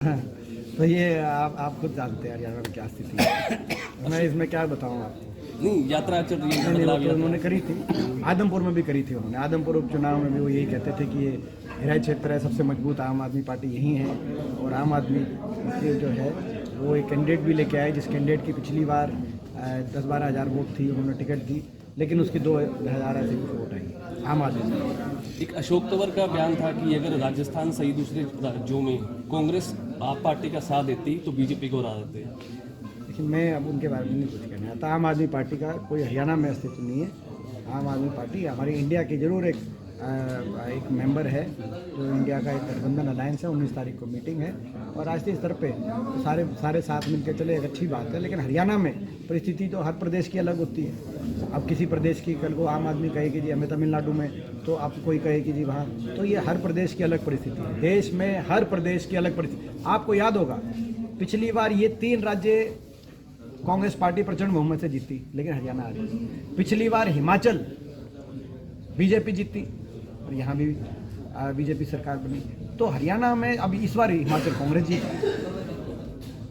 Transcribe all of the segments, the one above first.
हाँ, तो ये आप खुद जानते हैं हरियाणा में क्या स्थिति है। मैं इसमें क्या बताऊँ आपको। नहीं, यात्रा चल रही है, नहीं, वो बदलाव तो उन्होंने करी थी, आदमपुर में भी करी थी उन्होंने। आदमपुर उपचुनाव में भी वो यही कहते थे कि ये हिराई क्षेत्र है, सबसे मजबूत आम आदमी पार्टी यही है। और आम आदमी के जो है वो एक कैंडिडेट भी लेके आए, जिस कैंडिडेट की पिछली बार 10-12 हज़ार वोट थी, उन्होंने टिकट दी, लेकिन उसकी 2,000 ऐसे कुछ वोट आई आम आदमी से। एक अशोक तंवर का बयान था कि अगर राजस्थान सहित दूसरे राज्यों में कांग्रेस आप पार्टी का साथ देती तो बीजेपी को हरा देते। लेकिन मैं अब उनके बारे में नहीं कुछ कहना चाहता। आम आदमी पार्टी का कोई हरियाणा में अस्तित्व नहीं है। आम आदमी पार्टी हमारी इंडिया की जरूर एक मेंबर है, जो इंडिया का एक गठबंधन अलायंस है। 19 तारीख को मीटिंग है और राष्ट्रीय स्तर पे सारे साथ मिलकर चले, एक अच्छी बात है। लेकिन हरियाणा में परिस्थिति तो हर प्रदेश की अलग होती है। अब किसी प्रदेश की कल को आम आदमी कहे कि जी हमें तमिलनाडु में, तो आप कोई कहे कि जी वहाँ, तो ये हर प्रदेश की अलग परिस्थिति है। देश में हर प्रदेश की अलग परिस्थिति। आपको याद होगा पिछली बार ये 3 राज्य कांग्रेस पार्टी प्रचंड बहुमत से जीती, लेकिन हरियाणा आ गई। पिछली बार हिमाचल बीजेपी जीती और यहाँ भी बीजेपी सरकार बनी। तो हरियाणा में अब इस बार हिमाचल कांग्रेस जीती।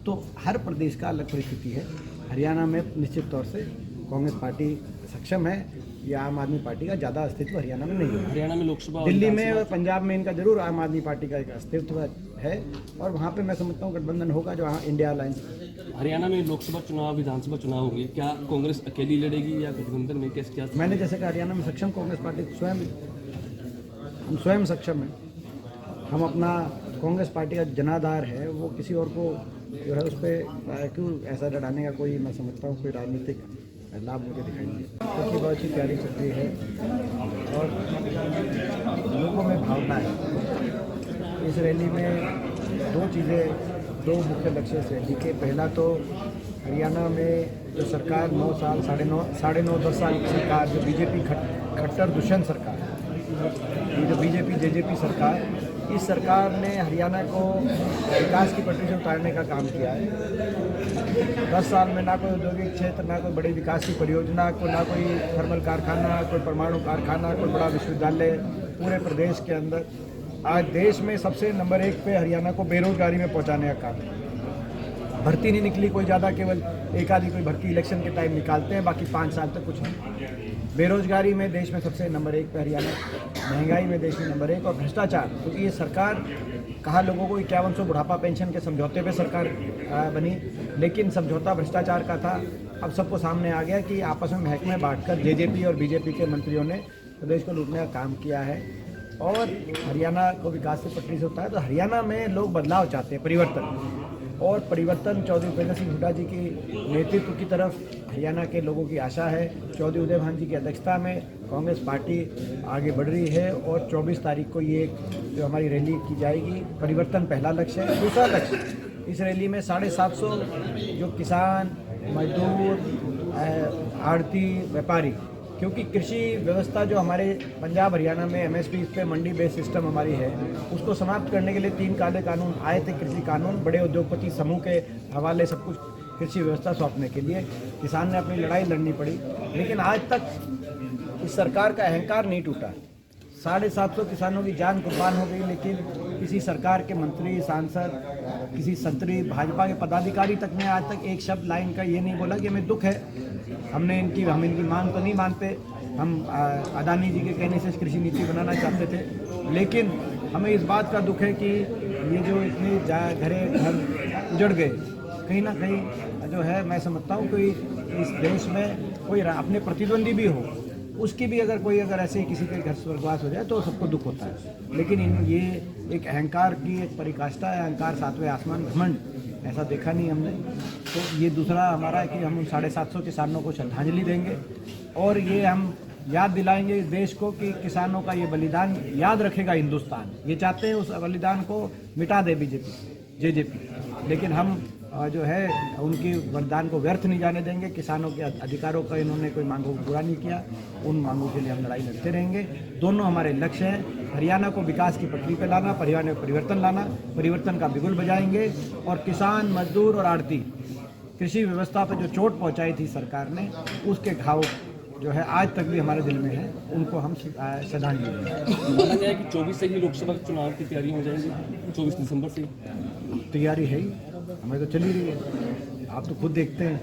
तो हर प्रदेश का अलग परिस्थिति है। हरियाणा में निश्चित तौर से कांग्रेस पार्टी सक्षम है, या आम आदमी पार्टी का ज़्यादा अस्तित्व हरियाणा में नहीं है। हरियाणा में लोकसभा, दिल्ली में और पंजाब में इनका जरूर आम आदमी पार्टी का एक अस्तित्व है, और वहाँ पे मैं समझता हूँ गठबंधन होगा जो वहाँ इंडिया अलायंस। हरियाणा में लोकसभा चुनाव, विधानसभा चुनाव होंगे, क्या कांग्रेस अकेली लड़ेगी या गठबंधन में? कैसे क्या? मैंने जैसे कहा हरियाणा में सक्षम कांग्रेस पार्टी हम स्वयं सक्षम हैं। हम अपना कांग्रेस पार्टी का जनाधार है, वो किसी और को जो है उस पर क्यों ऐसा लड़ाने का कोई, मैं समझता हूँ कोई राजनीतिक लाभ मुझे दिखाई नहीं देता। क्योंकि बहुत अच्छी तैयारी चल रही है और लोगों में भावना है। इस रैली में 2 चीज़ें, 2 मुख्य लक्ष्य इस रैली के। पहला तो हरियाणा में जो सरकार 9 साल, साढ़े नौ 10 साल की सरकार, जो बीजेपी खट्टर दुष्यंत सरकार, ये जो बीजेपी जेजेपी सरकार, इस सरकार ने हरियाणा को विकास की पटरी से उतारने का काम किया है। 10 साल में ना कोई औद्योगिक क्षेत्र, ना कोई बड़ी विकास की परियोजना, ना कोई थर्मल कारखाना, कोई परमाणु कारखाना, कोई बड़ा विश्वविद्यालय पूरे प्रदेश के अंदर। आज देश में सबसे नंबर 1 पे हरियाणा को बेरोजगारी में पहुंचाने का काम। भर्ती नहीं निकली कोई ज़्यादा, केवल एक आधी कोई भर्ती इलेक्शन के टाइम निकालते हैं, बाकी 5 साल तक कुछ नहीं। बेरोजगारी में देश में सबसे नंबर 1 पे हरियाणा, महंगाई में देश में नंबर 1, और भ्रष्टाचार, क्योंकि ये सरकार कहा लोगों को 5100 बुढ़ापा पेंशन के समझौते पे सरकार बनी, लेकिन समझौता भ्रष्टाचार का था। अब सबको सामने आ गया कि आपस में महकमे बांटकर जेजेपी और बीजेपी के मंत्रियों ने प्रदेश को लूटने का काम किया है और हरियाणा को विकास की पटरी से होता है। तो हरियाणा में लोग बदलाव चाहते हैं, परिवर्तन, और परिवर्तन चौधरी उपेंद्र सिंह हुड्डा जी के नेतृत्व की तरफ हरियाणा के लोगों की आशा है। चौधरी उदय भान जी की अध्यक्षता में कांग्रेस पार्टी आगे बढ़ रही है और 24 तारीख को ये जो हमारी रैली की जाएगी, परिवर्तन पहला लक्ष्य है। दूसरा लक्ष्य, इस रैली में 750 जो किसान, मजदूर, आड़ती, व्यापारी, क्योंकि कृषि व्यवस्था जो हमारे पंजाब हरियाणा में एमएसपी पे मंडी बेस्ड सिस्टम हमारी है, उसको समाप्त करने के लिए 3 काले कानून आए थे। कृषि कानून बड़े उद्योगपति समूह के हवाले सब कुछ कृषि व्यवस्था सौंपने के लिए किसान ने अपनी लड़ाई लड़नी पड़ी, लेकिन आज तक इस सरकार का अहंकार नहीं टूटा। 750 किसानों की जान कुर्बान हो गई, लेकिन किसी सरकार के मंत्री, सांसद, किसी संतरी, भाजपा के पदाधिकारी तक ने आज तक एक शब्द लाइन का ये नहीं बोला कि हमें दुख है, हम इनकी मांग तो नहीं मानते, हम अदानी जी के कहने से कृषि नीति बनाना चाहते थे, लेकिन हमें इस बात का दुख है कि ये जो इतने घर उजड़ गए, कहीं ना कहीं जो है मैं समझता हूँ कोई इस देश में कोई अपने प्रतिद्वंदी भी हो, उसकी भी अगर ऐसे किसी के घर स्वर्गवास हो जाए तो सबको दुख होता है। लेकिन ये एक अहंकार की एक परिकाष्ठा है, अहंकार 7वें आसमान, घमंड, ऐसा देखा नहीं हमने। तो ये दूसरा हमारा है कि हम 750 किसानों को श्रद्धांजलि देंगे और ये हम याद दिलाएंगे इस देश को कि किसानों का ये बलिदान याद रखेगा हिंदुस्तान। ये चाहते हैं उस बलिदान को मिटा दे बीजेपी जेजेपी, लेकिन हम जो है उनकी बलिदान को व्यर्थ नहीं जाने देंगे। किसानों के अधिकारों का इन्होंने कोई मांगों को पूरा नहीं किया, उन मांगों के लिए हम लड़ाई लड़ते रहेंगे। दोनों हमारे लक्ष्य हैं, हरियाणा को विकास की पटरी पर लाना, हरियाणा में परिवर्तन लाना, परिवर्तन का बिगुल बजाएंगे और किसान, मजदूर और आड़ती, कृषि व्यवस्था पर जो चोट पहुंचाई थी सरकार ने, उसके घाव जो है आज तक भी हमारे दिल में है, उनको हम श्रद्धांजलि देंगे। माना गया है कि 24 से ही लोकसभा चुनाव की तैयारी हो जाएगी, 24 दिसंबर से। तैयारी है ही, हमें तो चल ही रही है। आप तो खुद देखते हैं,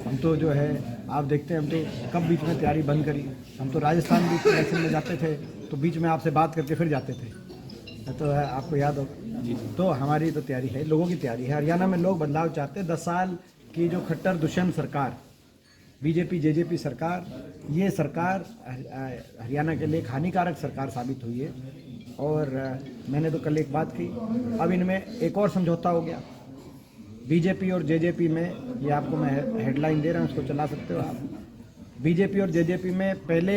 हम तो जो है आप देखते हैं, हम तो कब बीच में तैयारी बंद करी। हम तो राजस्थान भी इलेक्शन में जाते थे तो बीच में आपसे बात करके फिर जाते थे, तो है आपको याद हो। तो हमारी तो तैयारी है, लोगों की तैयारी है। हरियाणा में लोग बदलाव चाहते हैं। 10 साल की जो खट्टर दुष्यंत सरकार, बीजेपी जेजेपी सरकार, ये सरकार हरियाणा के लिए एक हानिकारक सरकार साबित हुई है। और मैंने तो कल एक बात की, अब इनमें एक और समझौता हो गया बीजेपी और जेजेपी में। ये आपको मैं हेडलाइन दे रहा हूँ, इसको चला सकते हो आप। बीजेपी और जेजेपी में पहले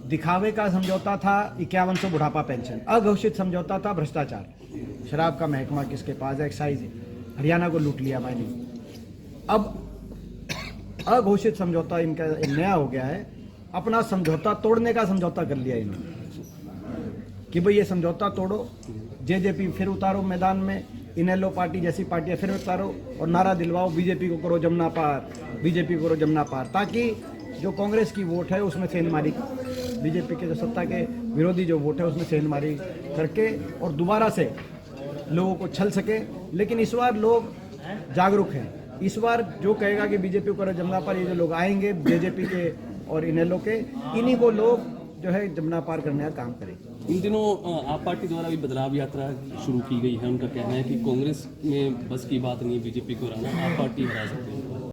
दिखावे का समझौता था 5100 बुढ़ापा पेंशन, अघोषित समझौता था भ्रष्टाचार, शराब का महकमा किसके पास है, एक्साइज है, हरियाणा को लूट लिया मैंने। अब अघोषित समझौता इनका एक नया हो गया है, अपना समझौता तोड़ने का समझौता कर लिया इन्होंने कि भाई ये समझौता तोड़ो, जेजेपी फिर उतारो मैदान में, इनेलो पार्टी जैसी पार्टियां फिर उतारो और नारा दिलवाओ बीजेपी को करो जमुना पार, बीजेपी को करो जमुना पार, ताकि जो कांग्रेस की वोट है उसमें सेंधमारी, बीजेपी के जो सत्ता के विरोधी जो वोट है उसमें सेंधमारी करके और दोबारा से लोगों को छल सके। लेकिन इस बार लोग जागरूक हैं। इस बार जो कहेगा कि बीजेपी को करो जमुना पार, ये जो लोग आएंगे जेजेपी के और इनेलो के, इन्हीं को लोग जो है जमुना पार करने का काम करेंगे। इन दिनों आप पार्टी द्वारा भी बदलाव यात्रा शुरू की गई है। उनका कहना है कि कांग्रेस में बस की बात नहीं बीजेपी को हराना, आप पार्टी हरा सकते हैं।